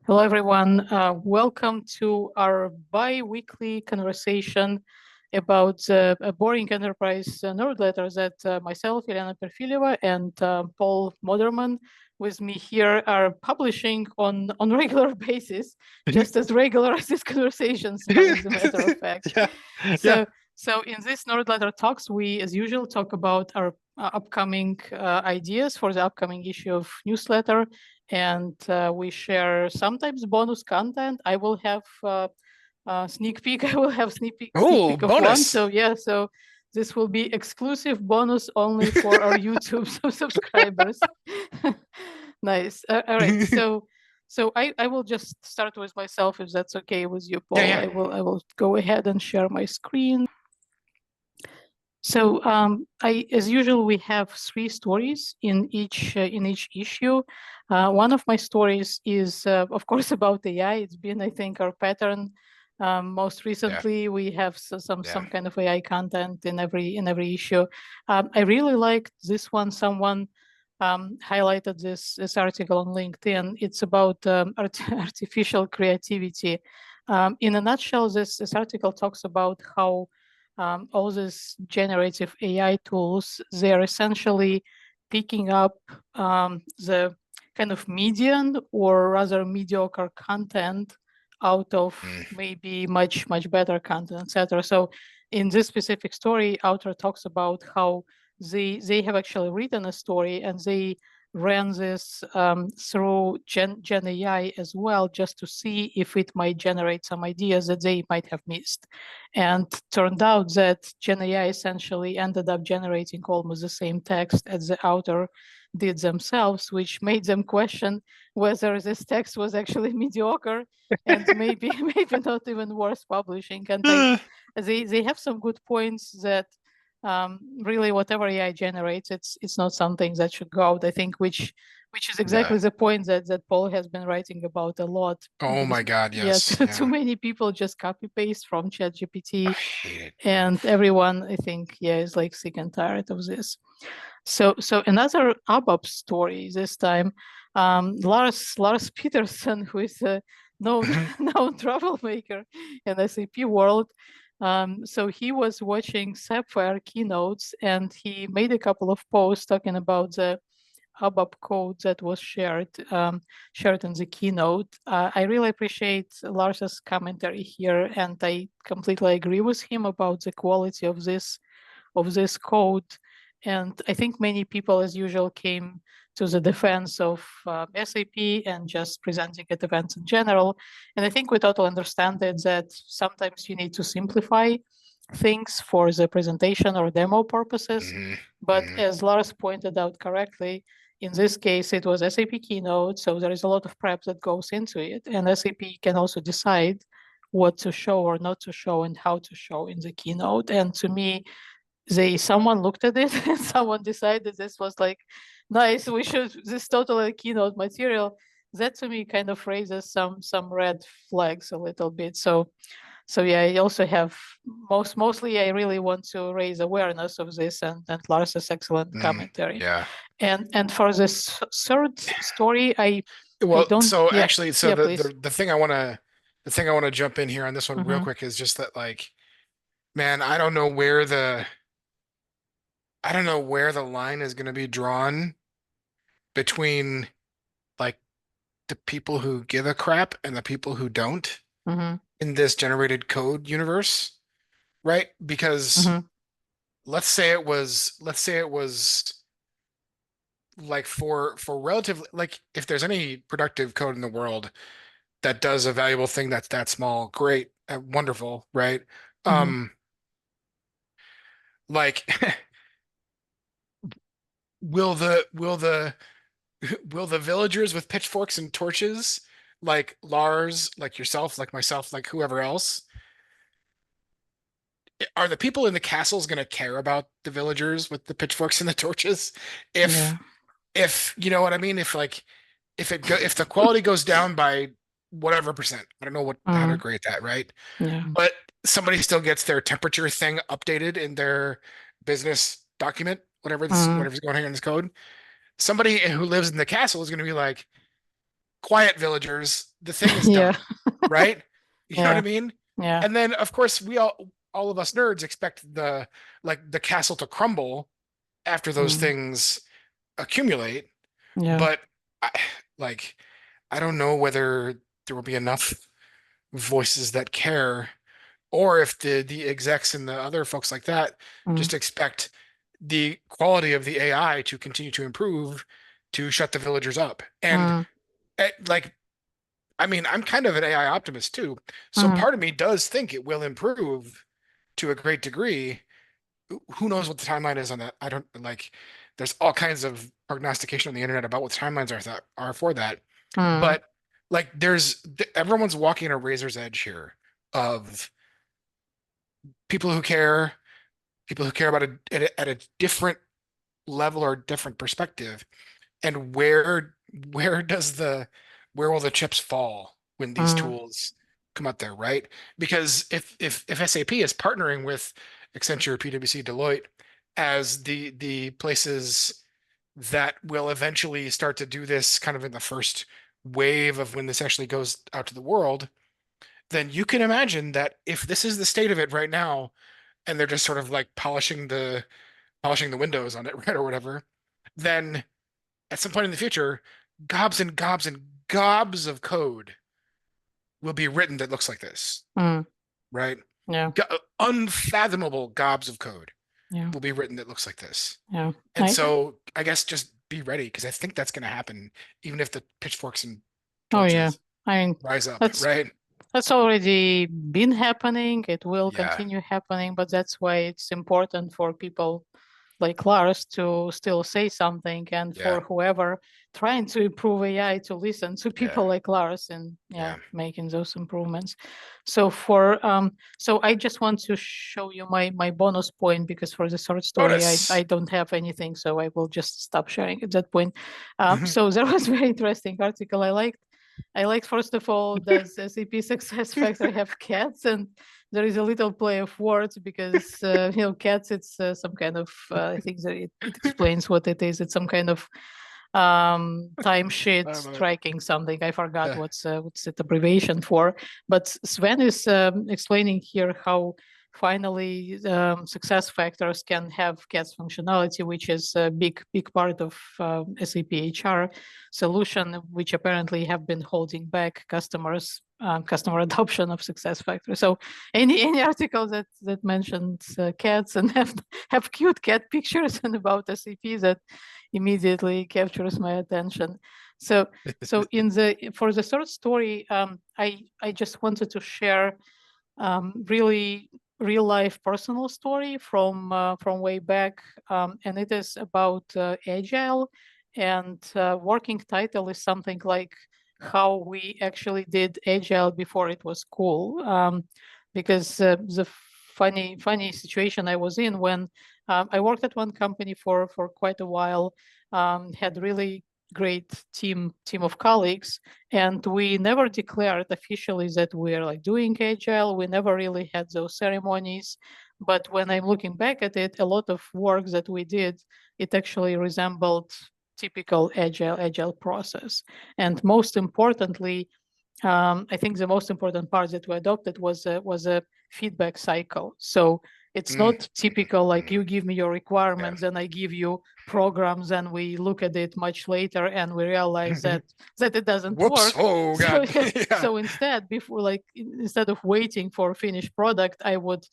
Hello, everyone. Welcome to our bi-weekly conversation about a boring enterprise nerdletter that myself, Elena Perfileva, and Paul Moderman with me here are publishing on regular basis, just as regular as these conversations are, as a matter of fact. Yeah, yeah. So, so in this nerdletter talks, we, as usual, talk about our upcoming ideas for the upcoming issue of newsletter, and we share sometimes bonus content. I will have sneak peek. I will have sneak Oh, peek of one. bonus. So yeah, so this will be exclusive bonus only for our YouTube subscribers. Nice. All right. So I will just start with myself if that's okay with you, Yeah, Paul. yeah. I will go ahead and share my screen. So as usual, we have three stories in each issue. One of my stories is, of course, about AI. It's been, I think, our pattern. Most Yeah, recently, we have yeah. some kind of AI content in every issue. I really liked this one. Someone highlighted this article on LinkedIn. It's about artificial creativity. In a nutshell, this article talks about how all these generative AI tools, they're essentially picking up the kind of median or rather mediocre content out of Mm. maybe much better content, etc. So in this specific story, author talks about how they have actually written a story and they ran this through Gen AI as well, just to see if it might generate some ideas that they might have missed. And turned out that Gen AI essentially ended up generating almost the same text as the author did themselves, which made them question whether this text was actually mediocre and maybe maybe not even worth publishing. And they have some good points that really whatever AI generates, it's not something that should go out. I think which is Yeah. exactly the point that Paul has been writing about a lot. Oh my God, Yeah, yes. too Yeah. many people just copy paste from I ChatGPT, hate it. and everyone, I think, yeah, is like sick and tired of this. So another ABAP story this time. Lars Peterson, who is a known Mhm. known troublemaker in SAP world. So he was watching Sapphire keynotes and he made a couple of posts talking about the ABAP code that was shared in the keynote. I really appreciate Lars's commentary here, and I completely agree with him about the quality of this code. And I think many people, as usual, came to the defense of SAP and just presenting at events in general. And I think we totally understand it that sometimes you need to simplify things for the presentation or demo purposes. Mhm. But Mhm. as Lars pointed out correctly, in this case, it was SAP Keynote, so there is a lot of prep that goes into it. And SAP can also decide what to show or not to show and how to show in the keynote. And to me, someone looked at it and someone decided this was like nice, we should, this totally keynote material. That to me kind of raises some red flags a little bit. So yeah, I also have mostly I really want to raise awareness of this, and Lars's excellent Mm. commentary. Yeah. And for this third story, I Well, don't, so yeah, actually, so yeah, the please. the thing I want to jump in here on this one real Mm-hmm. quick is just that, like, man, I don't know where the line is going to be drawn between, like, the people who give a crap and the people who don't Mm-hmm. in this generated code universe, right? Because Mm-hmm. let's say it was like, for relatively, like, if there's any productive code in the world that does a valuable thing that's that small, great, wonderful, right? Mm-hmm. Um, like, will the will the villagers with pitchforks and torches, like Lars, like yourself, like myself, like whoever else, are the people in the castles going to care about the villagers with the pitchforks and the torches? If Yeah. if you know what I mean, if the quality goes down by whatever percent, I don't know how to Mm-hmm. grade that, right? Yeah. But somebody still gets their temperature thing updated in their business document, Mm-hmm. whatever's going on in this code. Somebody who lives in the castle is going to be like, quiet villagers, the thing is Yeah. done, right? You know what I Yeah. mean? Yeah. And then of course we all of us nerds expect the castle to crumble after those Mm. things accumulate. Yeah. But I, like I don't know whether there will be enough voices that care, or if the execs and the other folks like that Mm. just expect the quality of the AI to continue to improve to shut the villagers up. And Mm. like, I mean, I'm kind of an AI optimist too. So Mm. part of me does think it will improve to a great degree. Who knows what the timeline is on that? I don't like, there's all kinds of prognostication on the internet about what the timelines are for that. Mm. But like everyone's walking a razor's edge here of people who care, people who care about at a different level or different perspective. And where does where will the chips fall when these Mm. tools come out there, right? Because if SAP is partnering with Accenture, PwC, Deloitte as the places that will eventually start to do this kind of in the first wave of when this actually goes out to the world, then you can imagine that if this is the state of it right now, and they're just sort of like polishing the windows on it, right, or whatever, then at some point in the future, gobs and gobs and gobs of code will be written that looks like this, Mm. right? Yeah. Unfathomable gobs of code Yeah. will be written that looks like this. Yeah. And so I guess just be ready, because I think that's going to happen, even if the pitchforks and Oh yeah. torches I mean, rise up, that's right? that's already been happening. It will Yeah, continue happening, but that's why it's important for people like Lars to still say something, and yeah, for whoever trying to improve AI to listen to yeah, people like Lars and yeah, yeah. making those improvements. So I just want to show you my bonus point, because for the short story I Bonus. don't have anything, so I will just stop sharing at that point. So there was a very interesting article I liked. First of all, does SAP Success Factor have cats? And there is a little play of words, because cats, it's some kind of I think that it explains what it is. It's some kind of I timesheet don't know. tracking something. I forgot Uh, what's it abbreviation for. But Sven is explaining here how finally success factors can have cats functionality, which is a big part of SAP HR solution, which apparently have been holding back customer adoption of success factors. So any article that mentions cats and have cute cat pictures and about SAP, that immediately captures my attention. So for the third story, I just wanted to share really real life personal story from way back, and it is about Agile, and working title is something like how we actually did Agile before it was cool. Because the funny situation I was in when I worked at one company for quite a while, had really great team of colleagues, and we never declared officially that we're like doing Agile. We never really had those ceremonies. But when I'm looking back at it, a lot of work that we did, it actually resembled typical Agile process. And most importantly, I think the most important part that we adopted was a feedback cycle. So it's mm, not typical like mm, you give me your yeah. requirements and I give you programs, and we look at it much later and we realize that it doesn't Whoops. work. Oh So God. yeah, Yeah. so instead, instead of waiting for a finished product, I would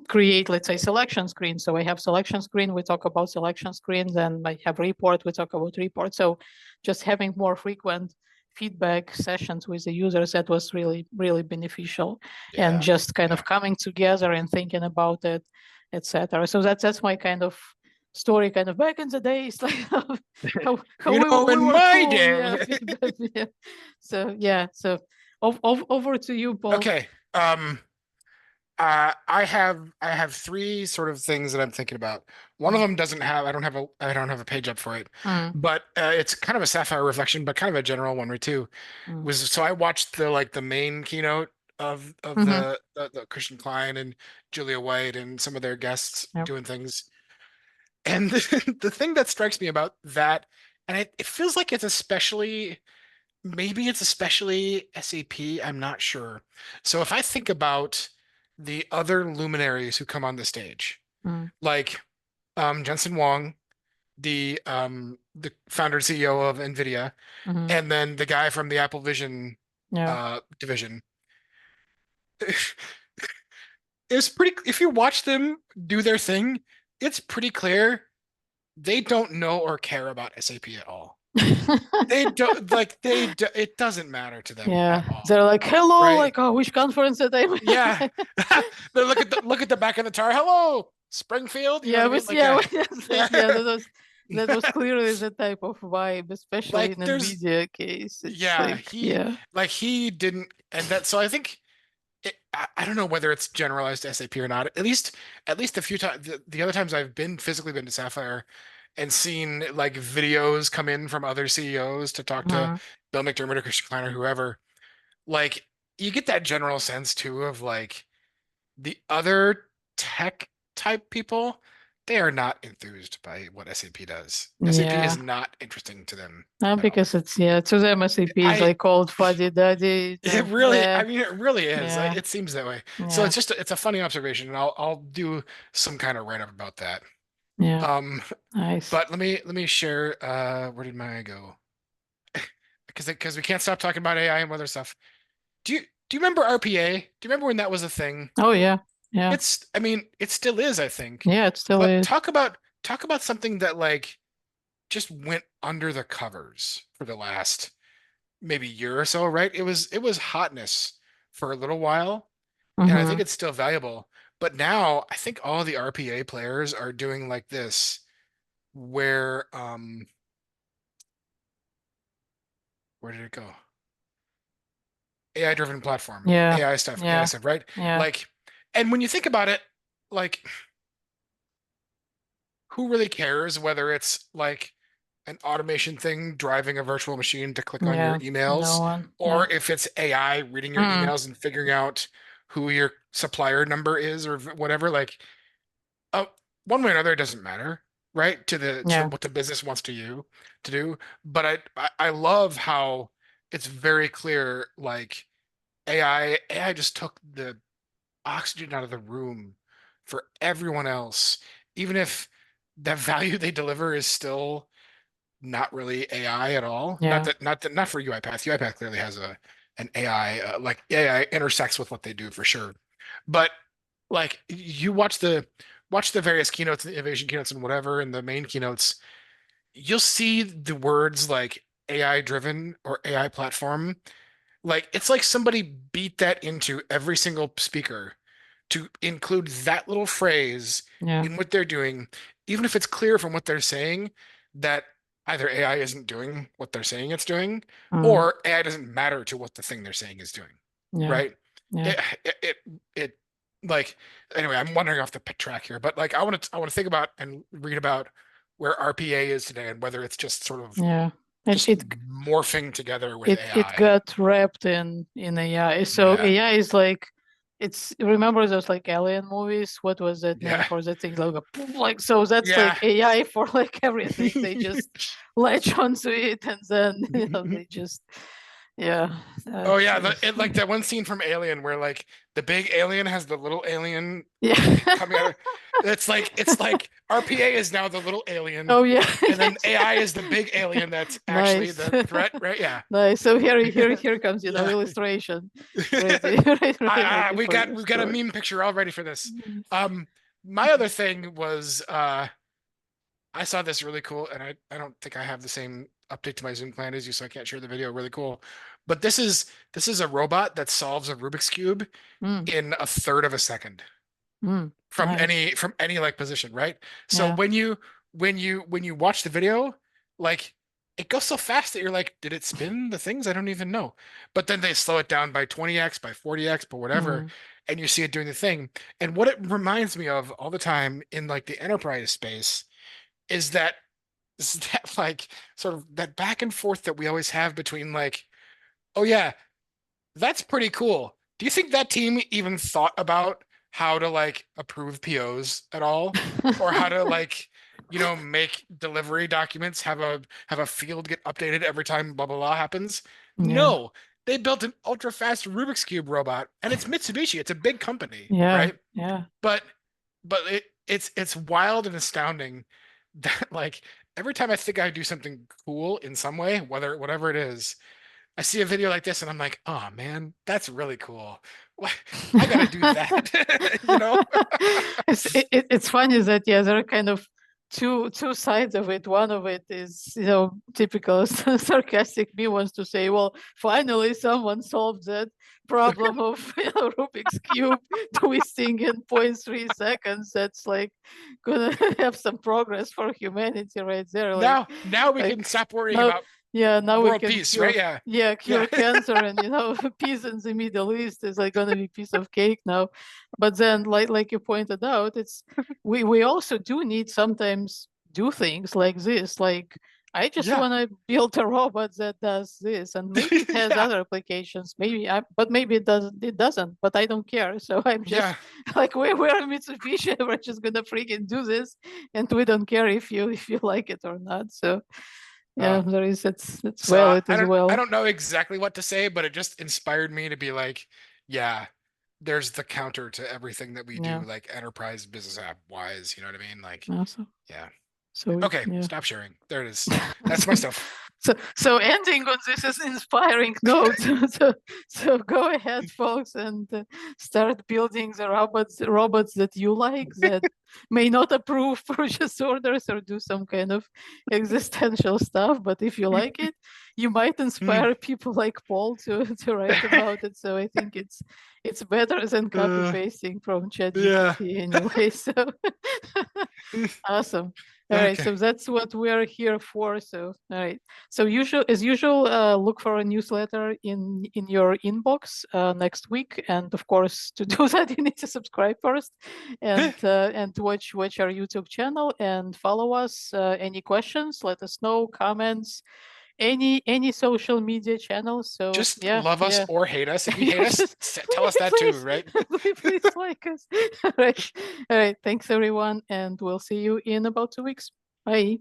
create, let's say, selection screen. So I have selection screen, we talk about selection screen, then I have report, we talk about report. So just having more frequent feedback sessions with the users, that was really beneficial, and Yeah. just kind Yeah. of coming together and thinking about it, etc. So that's my kind of story, kind of back in the days, like how You know, we in were my cool. Yeah. day. Yeah. So yeah, so over to you, Paul. Okay. I have three sort of things that I'm thinking about. One of Mm. them doesn't have I don't have a page up for it, Mm. but it's kind of a Sapphire reflection, but kind of a general one or two. Mm. Was so I watched the main keynote of Mm-hmm. the Christian Klein and Julia White and some of their guests Yep. doing things. And the thing that strikes me about that, and it feels like it's especially maybe it's especially SAP. I'm not sure. So if I think about the other luminaries who come on the stage, Mm, like Jensen Huang, the founder and CEO of NVIDIA, mhm. and then the guy from the Apple Vision Yeah. division. It's pretty, if you watch them do their thing, it's pretty clear they don't know or care about SAP at all. They don't like it doesn't matter to them Yeah. at all, They're like, hello, right? like, oh, which conference that I'm Yeah. They look at the back of the tar. Hello, Springfield. You know what Yeah, I mean? was Like yeah, yeah. yeah, that was clearly the type of vibe, especially Like in there's NVIDIA case. It's yeah, like, yeah. he didn't, and that, so I think I don't know whether it's generalized to SAP or not. At least a few times, the other times I've been physically been to Sapphire and seen like videos come in from other CEOs to talk to Mhm. Bill McDermott or Christian Klein or whoever. Like you get that general sense too of like the other tech type people, they are not enthused by what SAP does. SAP is Yeah. not interesting to them Not at all. because it's yeah, to them SAP is I like old fuddy duddy. It really, Yeah, I mean, it really is. yeah, It seems that way. So yeah, it's a funny observation, and I'll do some kind of write up about that. yeah. Um, Nice. but let me share. Where did my go? Because we can't stop talking about AI and other stuff. Do you remember RPA? Do you remember when that was a thing? Oh yeah, yeah, It's, I mean, it still is, I think. yeah. It still But is. talk about something that like just went under the covers for the last maybe year or so, right? It was hotness for a little while, and I think Mm-hmm. it's still valuable. But now I think all the RPA players are doing like this, where where did it go? AI driven platform, Yeah, AI yeah, stuff, right? yeah, Like, and when you think about it, like who really cares whether it's like an automation thing driving a virtual machine to click on your yeah. No emails, one. Yeah. or if it's AI reading your Mm, emails and figuring out who your supplier number is or whatever, like oh, one way or another, it doesn't matter, right? To the yeah, what the business wants to do. But I love how it's very clear, like AI just took the oxygen out of the room for everyone else, even if the value they deliver is still not really AI at all. yeah, Not for UiPath. UiPath clearly has a an AI, like AI intersects with what they do for sure. But like you watch the various keynotes, the innovation keynotes and whatever, and the main keynotes, you'll see the words like AI driven or AI platform. Like it's like somebody beat that into every single speaker to include that little phrase yeah. in what they're doing, even if it's clear from what they're saying that either AI isn't doing what they're saying it's doing, Mm, or AI doesn't matter to what the thing they're saying is doing, yeah, right? yeah, It, it like, anyway, I'm wandering off the track here, but like I want to think about and read about where RPA is today and whether it's just sort of yeah. It just it morphing together with it AI. got wrapped in AI. So Yeah. AI is like it's remember those like alien movies? What was that name Yeah. for that thing? Like, like so that's Yeah. like AI for like everything. They just latch onto it and then they just yeah. Oh That's yeah, like that one scene from Alien where like the big alien has the little alien yeah. coming out of it's like RPA is now the little alien, Oh yeah. and then AI is the big alien that's actually Nice. the threat, right? Yeah. Nice. So here comes, Yeah. illustration. Ready, ready for your We've got a story. meme picture all ready for this. Mhm. My other thing was I saw this really cool, and I don't think I have the same update to my Zoom client as you, so I can't share the video. Really cool. But this is a robot that solves a Rubik's Cube Mm, in a third of a second nice. from any like position, right? So Yeah. when you watch the video, like it goes so fast that you're like, did it spin the things? I don't even know. But then they slow it down by 20x, by 40x, but whatever, Mm, and you see it doing the thing. And what it reminds me of all the time in like the enterprise space is that is that like sort of that back and forth that we always have between like, oh yeah, that's pretty cool. Do you think that team even thought about how to like approve POs at all? Or how to like make delivery documents, have a field get updated every time blah blah blah happens. Yeah. No, they built an ultra fast Rubik's Cube robot, and it's Mitsubishi. It's a big company, Yeah. right? Yeah. But it's wild and astounding that like every time I think I do something cool in some way, whatever it is, I see a video like this and I'm like, oh man, that's really cool. I gotta do that, It's funny that there are kind of two sides of it. One of it is typical sarcastic me wants to say, well, finally someone solved that problem of Rubik's cube twisting in 0.3 seconds. That's like gonna have some progress for humanity right there. Like Now we can like stop worrying now about now we world can peace, cure right? Yeah. cure cancer, and peace in the Middle East is like gonna be piece of cake now. But then like you pointed out, it's we also do need sometimes do things like this. Like I just Yeah. want to build a robot that does this, and maybe it has Yeah. other applications. But maybe it doesn't. But I don't care. So I'm just Yeah. like we're Mitsubishi. We're just gonna freaking do this, and we don't care if you like it or not. So Uh, yeah, it's so valid I as I well. don't know exactly what to say, but it just inspired me to be like, yeah, there's the counter to everything that we Yeah, do, like enterprise business app wise, you know what I mean? Like, awesome. yeah. So Okay, yeah. stop sharing. There it is. That's my stuff. So ending on this is inspiring note. So go ahead, folks, and start building the robots that you like, that may not approve purchase orders or do some kind of existential stuff. But if you like it, you might Mm, inspire people like Paul to write about it. So I think it's better than copy uh, pasting from yeah. ChatGPT anyway. So awesome. All right, Okay. so that's what we're here for. So, all right. So as usual, look for a newsletter in your inbox next week, and of course, to do that, you need to subscribe first, and watch our YouTube channel and follow us. Any questions? Let us know. Comments. Any social media channels. So Just yeah, love us yeah. or hate us. If you hate Yeah, us, just tell us that too, please, right? please like us. All right, all right. Thanks everyone, and we'll see you in about 2 weeks. Bye.